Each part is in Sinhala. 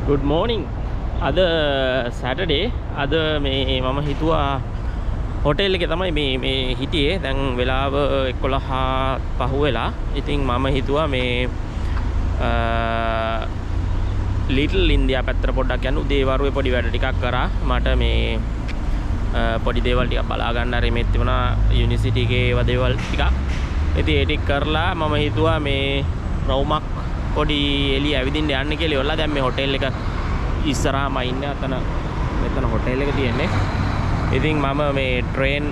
Good morning. අද Saturday. අද මේ මම හිතුවා හොටෙල් එකේ තමයි මේ හිටියේ. දැන් වෙලාව 11 පහුවෙලා. ඉතින් මම හිතුවා මේ Little India පැත්තට පොඩ්ඩක් යන්න උදේ වරුවේ පොඩි වැඩ ටිකක් කරා. මට මේ පොඩි දේවල් ටිකක් බලා ගන්න හරි මේ තිබුණා යුනිවර්සිටි එකේ ඒවා දේවල් ටිකක්. ඉතින් ඒ ටික කරලා මම හිතුවා මේ රවුමක් පොඩි එළිය ඇවිදින්න යන්න කියලා ඉවරලා දැන් මේ හොටෙල් එක ඉස්සරහාම ඉන්නේ. අතන මෙතන හොටෙල් එක තියෙන්නේ. ඉතින් මම මේ ට්‍රේන්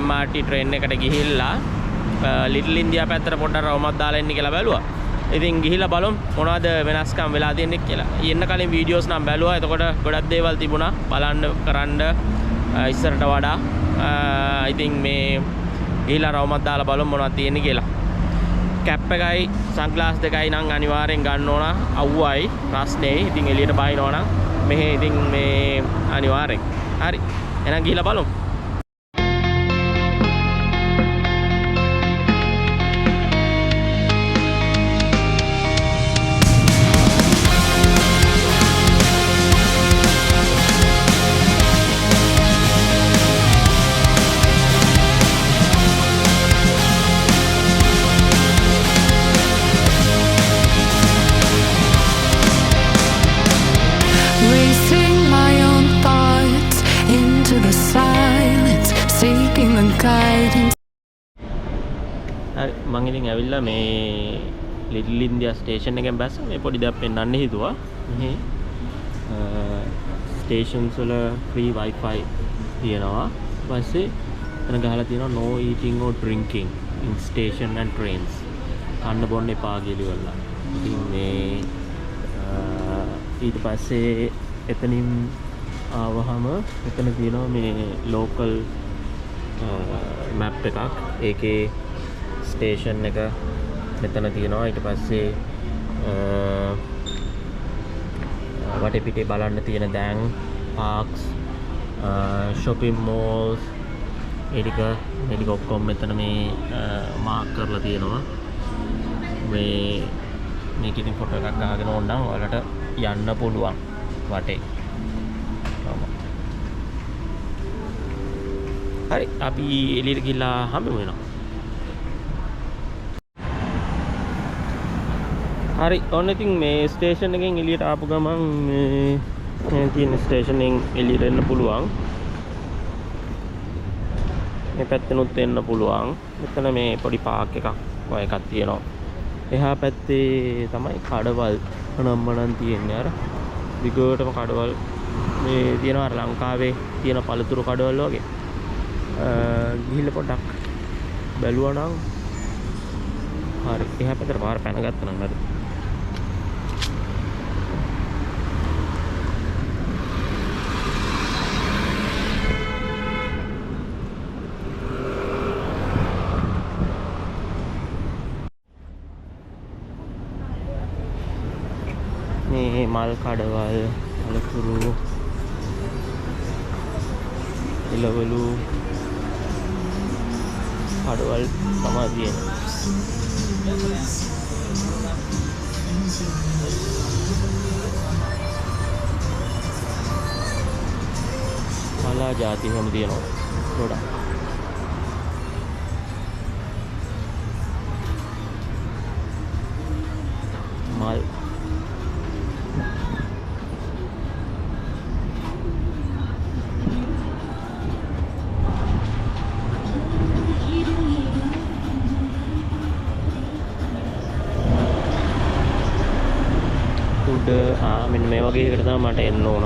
MRT ට්‍රේන් එකට ගිහිල්ලා ලිටල් ඉන්දියා පැත්තට පොඩ්ඩක් රවුමක් දාලා එන්න කියලා බැලුවා. ඉතින් ගිහිල්ලා බලමු මොනවද වෙනස්කම් වෙලා තියෙන්නේ කියලා. යන්න කලින් වීඩියෝස් නම් බැලුවා. එතකොට ගොඩක් දේවල් තිබුණා බලන්න කරන්න ඉස්සරට වඩා. ඉතින් මේ ගිහිල්ලා රවුමක් දාලා බලමු මොනවද තියෙන්නේ කියලා. කැප් එකයි සන්ග්ලාස් දෙකයි නම් අනිවාර්යෙන් ගන්න ඕන. අවුවයි ප්‍රශ්නේ. ඉතින් එළියට බහිනවා නම් මෙහෙ ඉතින් මේ අනිවාර්යෙන්. හරි. එහෙනම් ගිහිල්ලා බලමු. Racing my own thoughts into the silence, seeking the guidance. හරි මම ඉතින් ඇවිල්ලා මේ ලිටල් ඉන්දියා ස්ටේෂන් එකෙන් බැස්සා. මේ පොඩි දෙයක් පෙන්නන්න හිතුවා. මෙහි ස්ටේෂන්ස් වල ෆ්‍රී wifi තියෙනවා. ඊපස්සේ එතන ගහලා තියෙනවා no eating or drinking in station and trains. කන්න බොන්න එපා කියලා ඉවරලා. ඉතින් මේ ඊට පස්සේ එතනින් ආවහම එතන තියෙනවා මේ ලෝකල් මැප් එකක්. ඒකේ ස්ටේෂන් එක මෙතන තියෙනවා. ඊට පස්සේ වටපිටේ බලන්න තියෙන දැන් පාක්ස් shopping malls ඒ ටික ඔක්කොම මෙතන මේ මාක් කරලා තියෙනවා. මේක ඉතින් ෆොටෝ එකක් ගහගෙන ඕනනම් ඔයාලට යන්න පුළුවන් වටේ. හරි අපි එළියට ගිහලා හම්බෙමු වෙනවා. හරි ඔන්න ඉතින් මේ ස්ටේෂන් එකෙන් එළියට ආපු ගමන් මේ තියෙන ස්ටේෂන් එකෙන් එළියට එන්න පුළුවන්. මේ පැත්තෙනුත් එන්න පුළුවන්. මෙතන මේ පොඩි පාක් එකක් වගේ එකක් තියෙනවා. එහා පැත්තේ තමයි කඩවල් නම්මනම් තියෙන්නේ. අර දිගටම කඩවල් මේ තියෙනවා. අර ලංකාවේ තියෙන පළතුරු කඩවල් වගේ. ගිහිල්ලා පොඩ්ඩක් බැලුවා නම් හරි. එහා පැත්තට පාර පැන ගත්තා නම් හරි. මේ මල් කඩවල් පළතුරු එළවලු කඩවල් තමයි තියෙන්නේ. මලා ಜಾති හැම තියෙනවා ගොඩක්. මල් මෙන්න මේ වගේ එකට තමයි මට එන්න ඕන.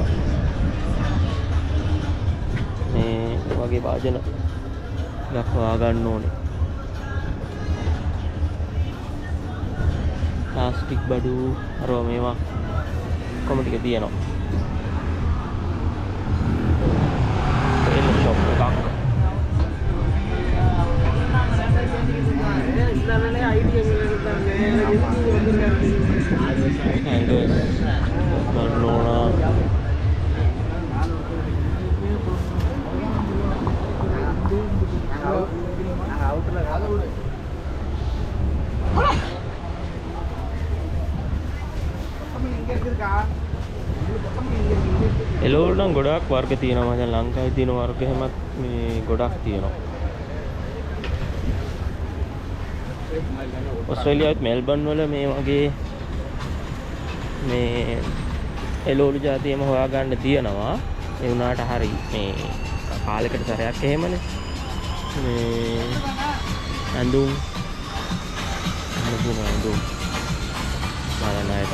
මේ වගේ වාදන එකක් හොයාගන්න ඕනේ. ප්ලාස්ටික් බඩු අරව මේවා කොම ටික තියෙනවා. එන්න ෂොප් එකක්. එළවලු නම් ගොඩක් වර්ග තියෙනවා. දැන් ලංකාවේ තියෙන වර්ග හැමත් මේ ගොඩක් තියෙනවා. ඔස්ට්‍රේලියාවේ මෙල්බන් වල මේ වගේ මේ එළවලු జాතියම හොයාගන්න තියෙනවා. ඒ වුණාට හරි මේ කාලයකට සැරයක් එහෙමනේ. මේ ඇඳුම් බලන අයට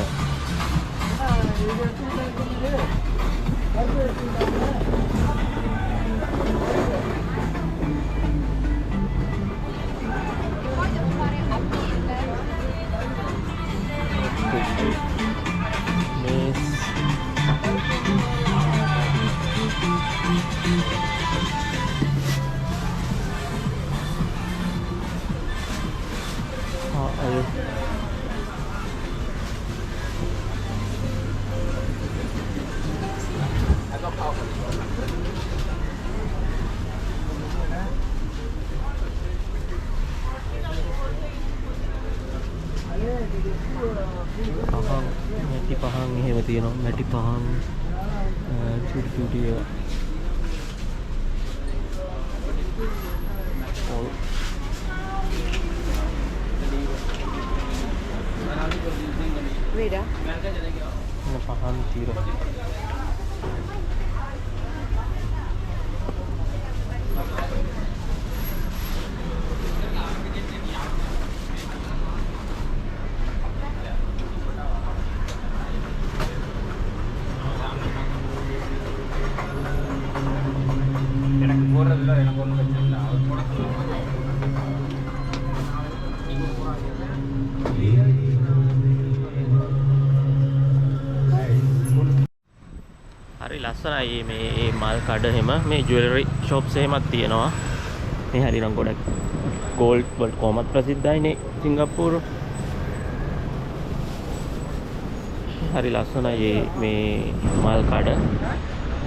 පහන් මැටි පහන් එහෙම තියෙනවා. මැටි පහන් චුටි චුටි ඒවා. Rida. පහන් තීර. හරි ලස්සනයි මේ මල් කඩ හැම මේ ජුවෙලරි ෂොප්ස් එහෙමත් තියෙනවා. මේ හරිනම් ගොඩක් ගෝල්ඩ් වලට කොහොමත් ප්‍රසිද්ධයිනේ සිංගප්පූරු. හරි ලස්සනයි මේ මල් කඩ.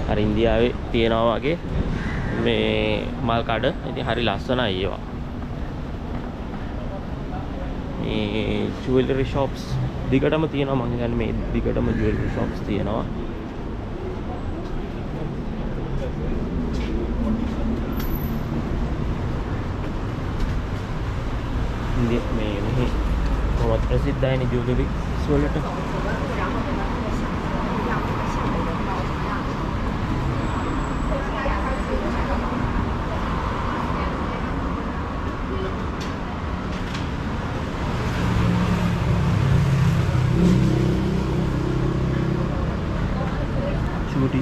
හරි ඉන්දියාවේ තියෙනවා වගේ මේ මල් කඩ. ඉතින් හරි ලස්සනයි ඒවා. මේ ජුවෙලරි ෂොප්ස් දිගටම තියෙනවා. මම හිතන්නේ මේ දිගටම ජුවෙලරි ෂොප්ස් තියෙනවා. මේ මෙහි කොහොමද ප්‍රසිද්ධයිනේ ජුවෙලරි වලට. චූටි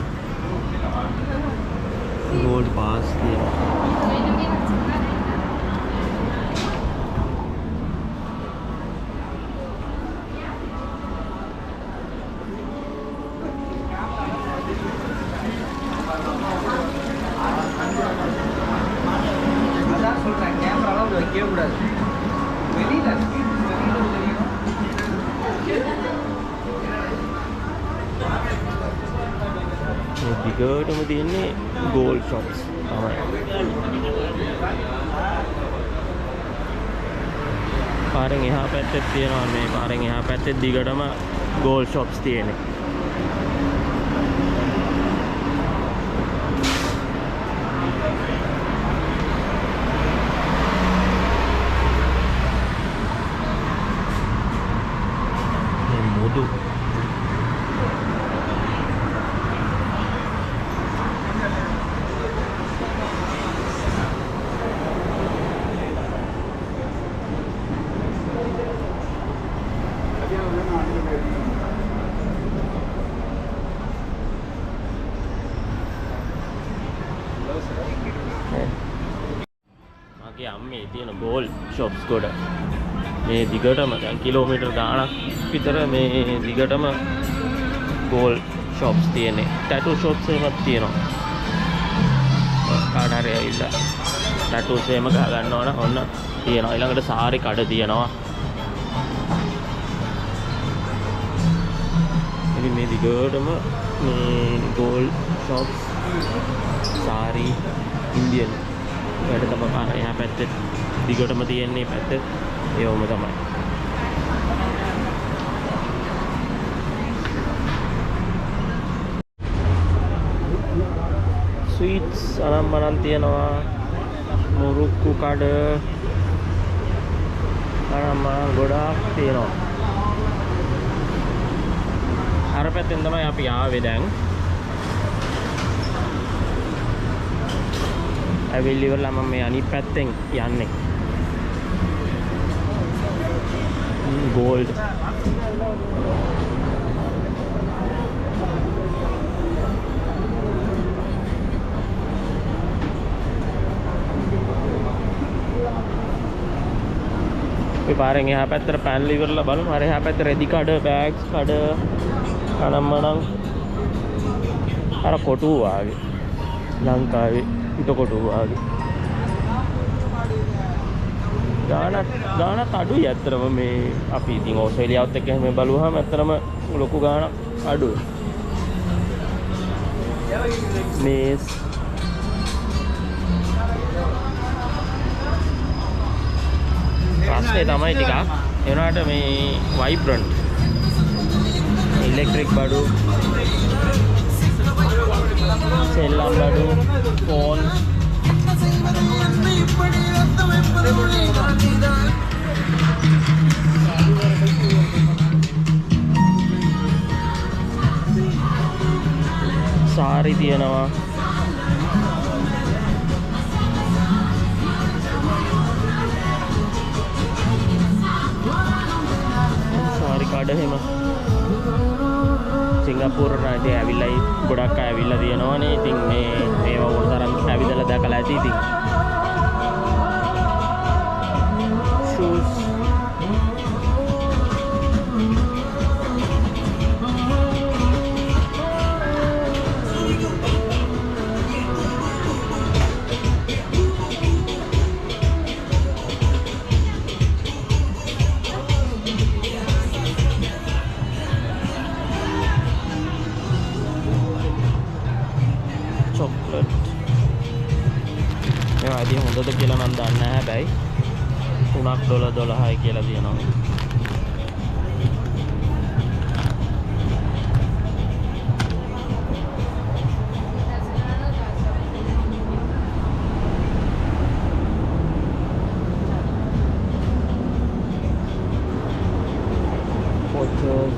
ගෝල්ඩ් පාස් තියෙනවා. දිගටම තියෙන්නේ ගෝල්ඩ් ෂොප්ස් තමයි. පාරෙන් එහා පැත්තේ තියෙනවා මේ පාරෙන් එහා පැත්තේ දිගටම ගෝල්ඩ් ෂොප්ස් තියෙන්නේ. මේ මුදු මගේ අම්මේ තියෙන ගෝල්ඩ් ෂොප්ස් ගොඩ මේ දිගටම දැන් කිලෝමීටර් ගාණක් විතර මේ දිගටම ගෝල්ඩ් ෂොප්ස් තියෙන්නේ. ටැටූ ෂොප්ස් එකක් තියෙනවා. කාට හරි ඇවිල්ලා ටැටූස් එහෙම ගහ ගන්නවා නම් ඔන්න තියෙනවා. ඊළඟට සාරි කඩ තියෙනවා. ඉතින් මේ දිගටම මේ ගෝල්ඩ් ෂොප්ස් සාරි ඉන්දියන් වැඩ තමයි පාර එහා පැත්තේ දිගටම තියෙන්නේ පැත්තේ ඒවම තමයි. ස්වීට්ස් අනම්මනම් තියෙනවා. මුරුක්කු කඩ අනම්මනම් ගොඩාක් තියෙනවා. අර පැත්තෙන් තමයි අපි ආවේ දැන්. ඇවිල්ලි ඉවරලා මම මේ අනිත් පැත්තෙන් යන්නේ. ගෝල්ඩ් අපි පාරෙන් එහා පැත්තට පැනලා ඉවරලා බලමු. අර එහා පැත්තේ රෙදි කඩ, බෑග්ස් කඩ අනම්මනම් අර කොටුව වාගේ ලංකාවේ පිට කොටුව වාගේ ගානක් අඩුයි ඇත්තටම. මේ අපි ඉතින් ඕස්ට්‍රේලියාවත් එක්ක එහෙම බලුවාම ඇත්තටම ලොකු ගානක් අඩුයි. මේස් ප්‍රශ්නේ තමයි ටිකක් එනවාට මේ වයිබ්‍රන්ට් ඉලෙක්ට්‍රික් බඩු, සෙල්ලම් බඩු, ෆෝන් සාරි තියෙනවා. සාරි කඩ එහෙම සිංගප්පූරු රටේ ඇවිල්ලායි ගොඩක් අය ඇවිල්ලා තියෙනවානේ. ඉතින් මේවා ඕන තරම් ඇවිදලා දැකලා ඇති. ඉතින් shoes chocolate මේවා ඉතින් හොඳද කියලා මම දන්නේ නැහැ. හැබැයි $3.12යි කියලා තියෙනවා. photos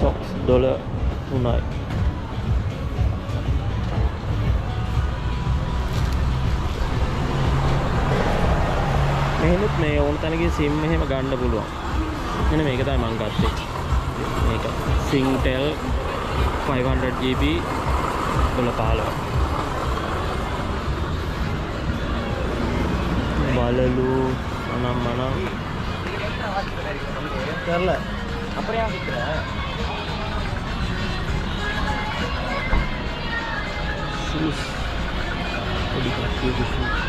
socks $3. මෙහෙනුත් මේ ඕන තැනකින් SIM එහෙම ගන්න පුළුවන්. මෙන්න මේක තමයි මම ගත්තේ. මේක Singtel 500GB $15. බලලු අනම්මනම් කරලා අපේ ආවිතර shoes podi kaki shoes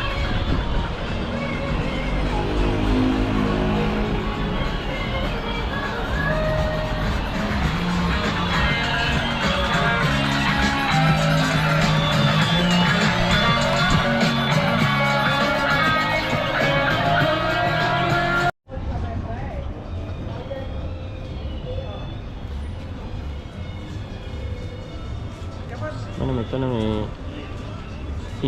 mana මෙතන මේ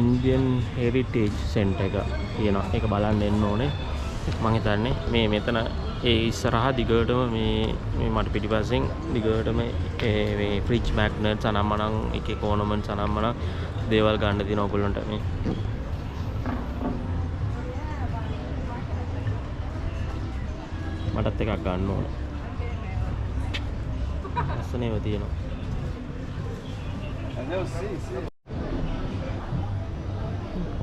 ඉන්දියන් හෙරිටේජ් සෙන්ටර් එක තියෙනවා. ඒක බලන්න එන්න ඕනේ. මම හිතන්නේ මෙතන ඒ ඉස්සරහා දිගටම මේ මට පිටිපස්සෙන් දිගටම මේ ෆ්‍රිජ් මැග්නට්ස් අනම්මනම් එක එක ඕනමන්ට්ස් අනම්මනම් දේවල් ගන්න තියෙනවා ඔයගොල්ලන්ට. මේ මටත් එකක් ගන්න ඕනේ. ලස්සනේව තියෙනවා.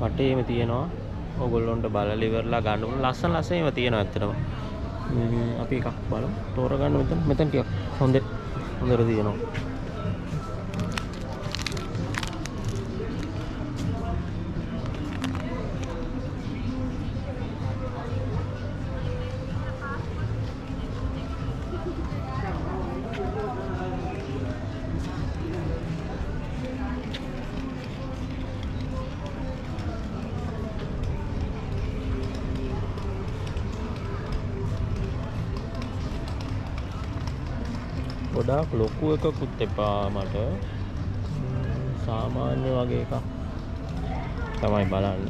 වටේම තියෙනවා. ඕගොල්ලොන්ට බලලා ඉවරලා ගන්න ඕන ලස්සන ඒවා තියෙනවා ඇත්තටම. අපි එකක් බලමු. තෝරගන්න මෙතන ටිකක් හොඳට තියෙනවා. ගොඩාක් ලොකු එකකුත් එපා මට. සාමාන්‍ය වගේ එකක් තමයි බලන්න.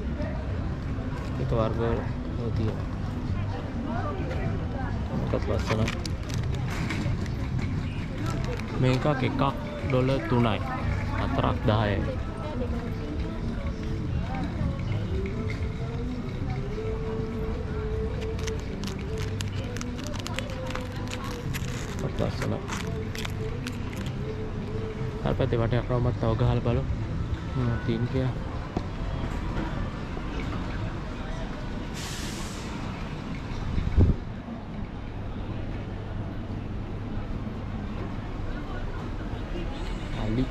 එක වර්ග තියෙනවා. එකත් ලස්සනයි. මේකක් එකක් $3යි. 4ක් 10යි. ලස්සනයි. අර පැත්තේ වටයක් රවුමක් තව ගහලා බලමු. මොනවද තියෙන්නේ කියලා. අලි.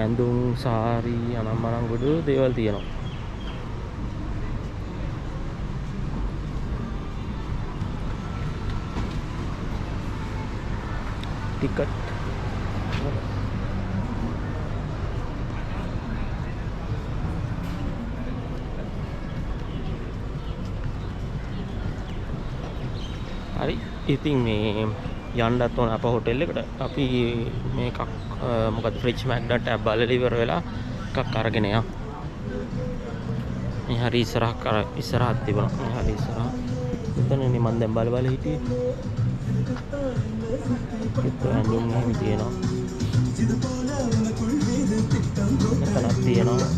ඇඳුම් සාරි අනම්මනම් ගොඩ දේවල් තියෙනවා. टिकट හරි ඉතින් මේ යන්නත් ඕන අප හොටෙල් එකට. අපි මේකක් මොකද ෆ්‍රිජ් මැග්නට් ටැබ් බලලා ඉවර වෙලා එකක් අරගෙන යමු. මේ හරි ඉස්සරහක් තිබුණා. මේ හරි ඉස්සරහ. එතනනේ මම දැන් බල හිටියේ. itu andung yang තියෙනවා. එතනක් තියෙනවා.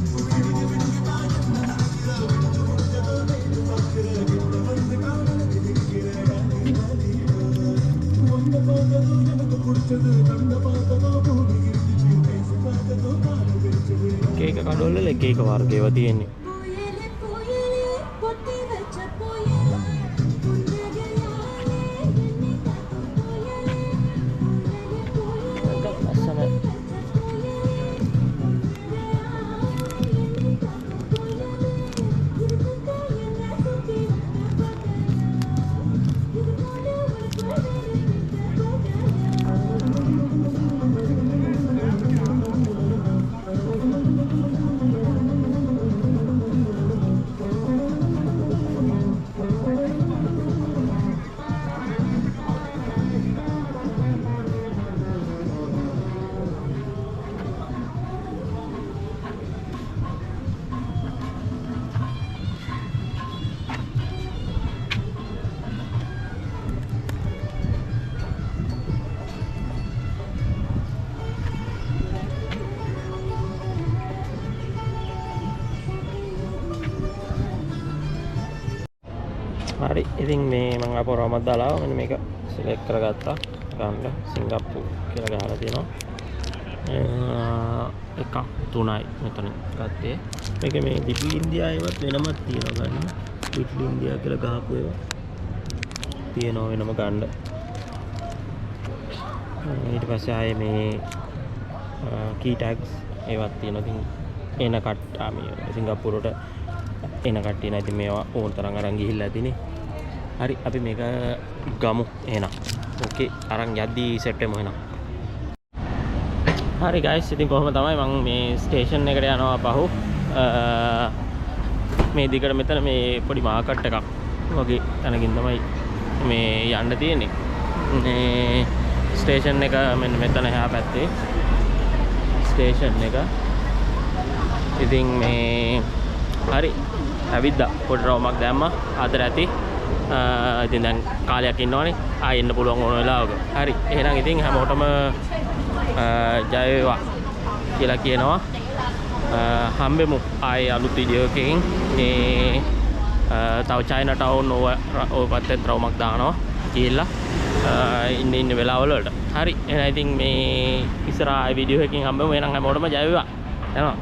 කේක කඩවල එක එක වර්ග ඒවා තියෙන්නේ. හරි ඉතින් මේ මම අපෝ රවමක් දාලා මෙන්න මේක සිලෙක්ට් කරගත්තා. ගන්න සිංගප්පූර් කියලා ගහලා තියෙනවා. එකක් 3යි මෙතන ගත්තේ. මේක මේ ලිටල් ඉන්දියාවේවත් වෙනමක් තියෙනවා ගන්න. ලිටල් ඉන්දියා කියලා ගහපු ඒවා තියෙනවා වෙනම ගන්න. ඊට පස්සේ ආයේ මේ key tags ඒවත් තියෙනවා. ඉතින් එන කට්ටා මේ සිංගප්පූරුවට එන කට්ටිය නැති මේවා ඕන තරම් අරන් ගිහිල්ලා ඇතිනේ. හරි අපි මේක ගමු එහෙනම්. ඕකේ අරන් යද්දී සෙට් වෙමු එහෙනම්. හරි guys ඉතින් කොහොම තමයි මම මේ ස්ටේෂන් එකට යනවා පහු. මේ දිගට මෙතන මේ පොඩි මාකට් එකක් වගේ තැනකින් තමයි මේ යන්න තියෙන්නේ. මේ ස්ටේෂන් එක මෙන්න මෙතන එහා පැත්තේ ස්ටේෂන් එක. ඉතින් මේ හරි ඇවිද්දා පොඩි රවුමක් දැම්මා ආදර ඇති. ඉතින් දැන් කාලයක් ඉන්නවනේ ආයෙ එන්න පුළුවන් ඕන වෙලාවක. හරි එහෙනම් ඉතින් හැමෝටම ජය වේවා කියලා කියනවා. හම්බෙමු ආයෙ අලුත් වීඩියෝ එකකින්. මේ තව චයිනා ටවුන් ඔය පැත්තේ රවුමක් දානවා කියලා ඉන්න වෙලාවල වලට. හරි එහෙනම් ඉතින් මේ ඉස්සරහා වීඩියෝ එකකින් හම්බෙමු. එහෙනම් හැමෝටම ජය වේවා. යනවා.